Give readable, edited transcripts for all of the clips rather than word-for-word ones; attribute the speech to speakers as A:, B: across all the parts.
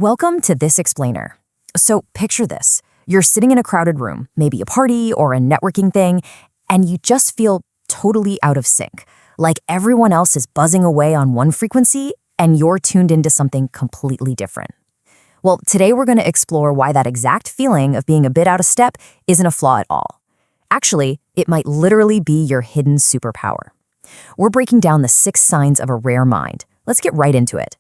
A: Welcome to This Explainer. So picture this. You're sitting in a crowded room, maybe a party or a networking thing, and you just feel totally out of sync. Like everyone else is buzzing away on one frequency and you're tuned into something completely different. Well, today we're going to explore why that exact feeling of being a bit out of step isn't a flaw at all. Actually, it might literally be your hidden superpower. We're breaking down the 6 signs of a rare mind. Let's get right into it.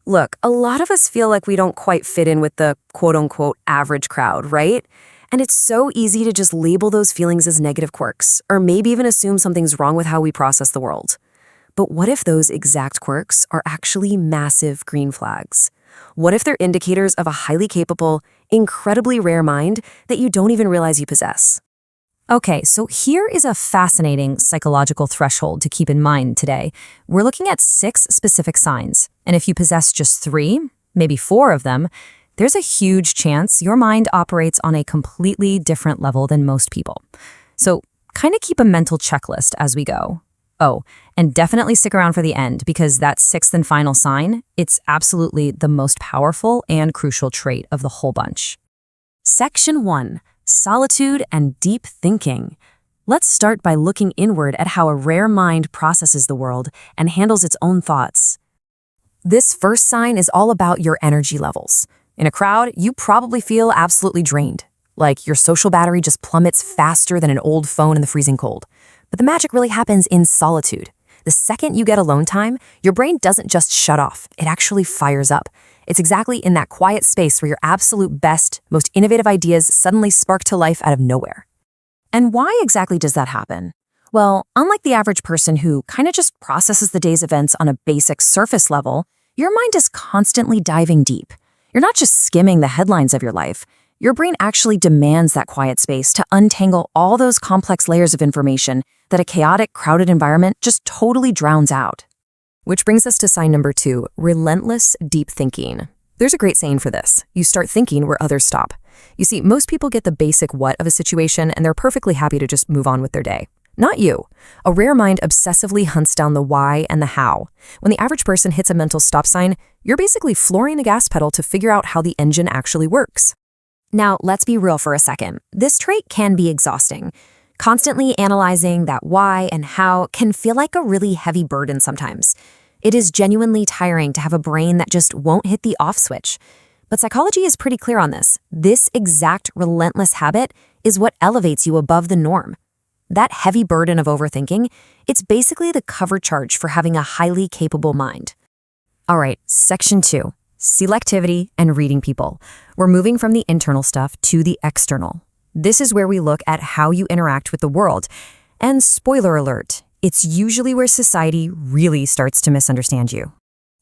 B: Look, a lot of us feel like we don't quite fit in with the quote-unquote average crowd, right? And it's so easy to just label those feelings as negative quirks, or maybe even assume something's wrong with how we process the world. But what if those exact quirks are actually massive green flags? What if they're indicators of a highly capable, incredibly rare mind that you don't even realize you possess?
A: Okay, so here is a fascinating psychological threshold to keep in mind today. We're looking at 6 specific signs, and if you possess just 3, maybe 4 of them, there's a huge chance your mind operates on a completely different level than most people. So kind of keep a mental checklist as we go. Oh, and definitely stick around for the end because that 6th and final sign, it's absolutely the most powerful and crucial trait of the whole bunch. Section 1. Solitude and deep thinking. Let's start by looking inward at how a rare mind processes the world and handles its own thoughts. This first sign is all about your energy levels. In a crowd, you probably feel absolutely drained, like your social battery just plummets faster than an old phone in the freezing cold. But the magic really happens in solitude. The second you get alone time, your brain doesn't just shut off, it actually fires up. It's exactly in that quiet space where your absolute best, most innovative ideas suddenly spark to life out of nowhere. And why exactly does that happen? Well, unlike the average person who kind of just processes the day's events on a basic surface level, your mind is constantly diving deep. You're not just skimming the headlines of your life. Your brain actually demands that quiet space to untangle all those complex layers of information that a chaotic, crowded environment just totally drowns out. Which brings us to sign number 2, relentless deep thinking. There's a great saying for this. You start thinking where others stop. You see, most people get the basic what of a situation and they're perfectly happy to just move on with their day. Not you. A rare mind obsessively hunts down the why and the how. When the average person hits a mental stop sign, you're basically flooring the gas pedal to figure out how the engine actually works. Now, let's be real for a second. This trait can be exhausting. Constantly analyzing that why and how can feel like a really heavy burden sometimes. It is genuinely tiring to have a brain that just won't hit the off switch. But psychology is pretty clear on this. This exact relentless habit is what elevates you above the norm. That heavy burden of overthinking, it's basically the cover charge for having a highly capable mind. All right, section 2, selectivity and reading people. We're moving from the internal stuff to the external. This is where we look at how you interact with the world. And spoiler alert, it's usually where society really starts to misunderstand you.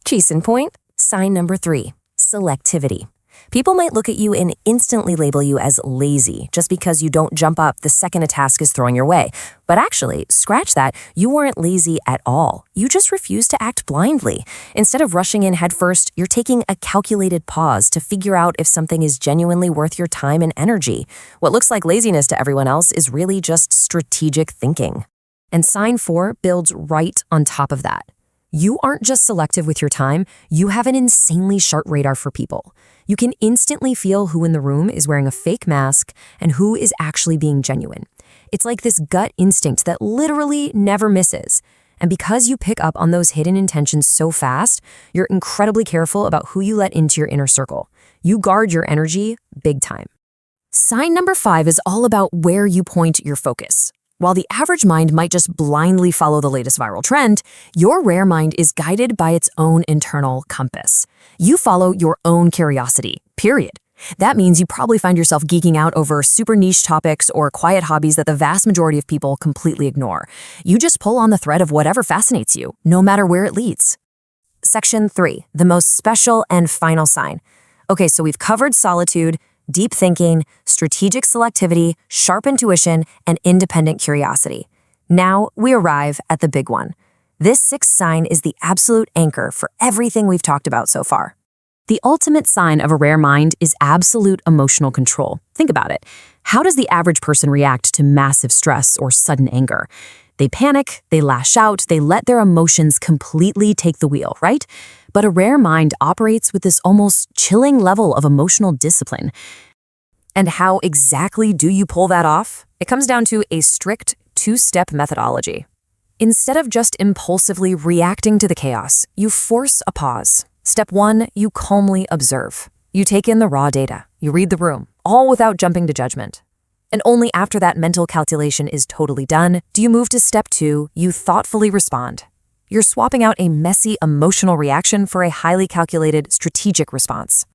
A: Case in point, sign number 3, selectivity. People might look at you and instantly label you as lazy just because you don't jump up the second a task is thrown your way. But actually, scratch that, you weren't lazy at all. You just refused to act blindly. Instead of rushing in headfirst, you're taking a calculated pause to figure out if something is genuinely worth your time and energy. What looks like laziness to everyone else is really just strategic thinking. And sign 4 builds right on top of that. You aren't just selective with your time, you have an insanely sharp radar for people. You can instantly feel who in the room is wearing a fake mask and who is actually being genuine. It's like this gut instinct that literally never misses. And because you pick up on those hidden intentions so fast, you're incredibly careful about who you let into your inner circle. You guard your energy big time. Sign number 5 is all about where you point your focus. While the average mind might just blindly follow the latest viral trend, your rare mind is guided by its own internal compass. You follow your own curiosity, period. That means you probably find yourself geeking out over super niche topics or quiet hobbies that the vast majority of people completely ignore. You just pull on the thread of whatever fascinates you, no matter where it leads. Section 3, the most special and final sign. Okay, so we've covered solitude, deep thinking, strategic selectivity, sharp intuition, and independent curiosity. Now we arrive at the big one. This 6th sign is the absolute anchor for everything we've talked about so far. The ultimate sign of a rare mind is absolute emotional control. Think about it. How does the average person react to massive stress or sudden anger? They panic, they lash out, they let their emotions completely take the wheel, right? But a rare mind operates with this almost chilling level of emotional discipline. And how exactly do you pull that off? It comes down to a strict two-step methodology. Instead of just impulsively reacting to the chaos, you force a pause. Step 1, you calmly observe. You take in the raw data. You read the room, all without jumping to judgment. And only after that mental calculation is totally done do you move to step 2, you thoughtfully respond. You're swapping out a messy emotional reaction for a highly calculated strategic response.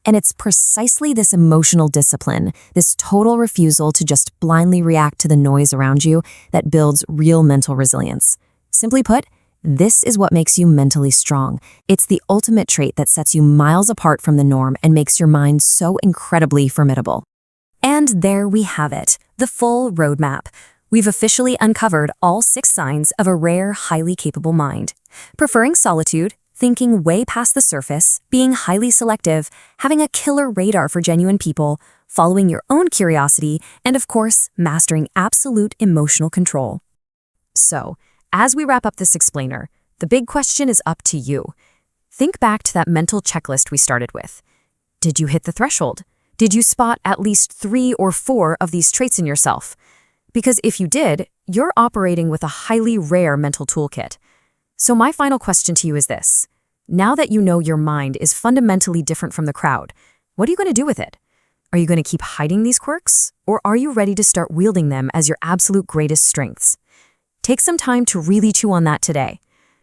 A: And it's precisely this emotional discipline, this total refusal to just blindly react to the noise around you, that builds real mental resilience. Simply put, this is what makes you mentally strong. It's the ultimate trait that sets you miles apart from the norm and makes your mind so incredibly formidable. And there we have it, the full roadmap. We've officially uncovered all 6 signs of a rare, highly capable mind. Preferring solitude, thinking way past the surface, being highly selective, having a killer radar for genuine people, following your own curiosity, and of course, mastering absolute emotional control. So, as we wrap up this explainer, the big question is up to you. Think back to that mental checklist we started with. Did you hit the threshold? Did you spot at least 3 or 4 of these traits in yourself? Because if you did, you're operating with a highly rare mental toolkit. So my final question to you is this. Now that you know your mind is fundamentally different from the crowd, what are you going to do with it? Are you going to keep hiding these quirks? Or are you ready to start wielding them as your absolute greatest strengths? Take some time to really chew on that today.